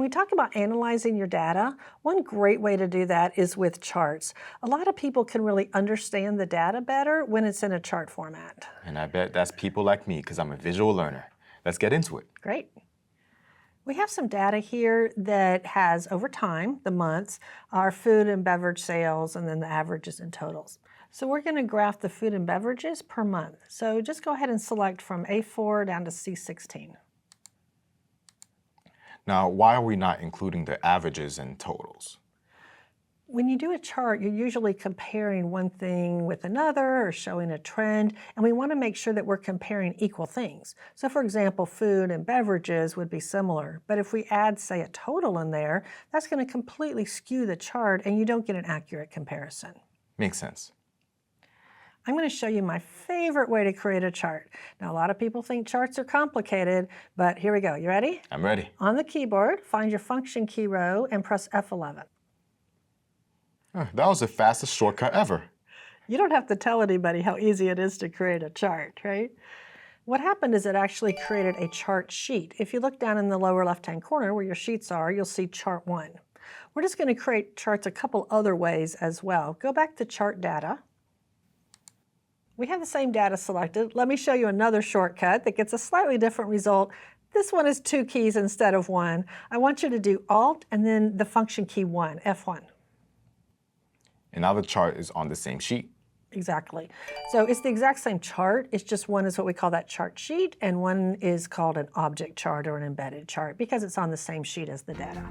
we talk about analyzing your data, one great way to do that is with charts. A lot of people can really understand the data better when it's in a chart format. And I bet that's people like me because I'm a visual learner. Let's get into it. Great. We have some data here that has, over time, the months, our food and beverage sales, and then the averages and totals. So we're going to graph the food and beverages per month. So just go ahead and select from A4 down to C16. Now, why are we not including the averages and totals? When you do a chart, you're usually comparing one thing with another or showing a trend, and we want to make sure that we're comparing equal things. So for example, food and beverages would be similar, but if we add, say, a total in there, that's going to completely skew the chart and you don't get an accurate comparison. Makes sense. I'm going to show you my favorite way to create a chart. Now, a lot of people think charts are complicated, but here we go. You ready? I'm ready. On the keyboard, find your function key row and press F11. That was the fastest shortcut ever. You don't have to tell anybody how easy it is to create a chart, right? What happened is it actually created a chart sheet. If you look down in the lower left-hand corner where your sheets are, you'll see chart 1. We're just going to create charts a couple other ways as well. Go back to chart data. We have the same data selected. Let me show you another shortcut that gets a slightly different result. This one is 2 keys instead of 1. I want you to do Alt and then the function key 1, F1. And now the chart is on the same sheet. Exactly. So it's the exact same chart. It's just one is what we call that chart sheet, and one is called an object chart or an embedded chart because it's on the same sheet as the data.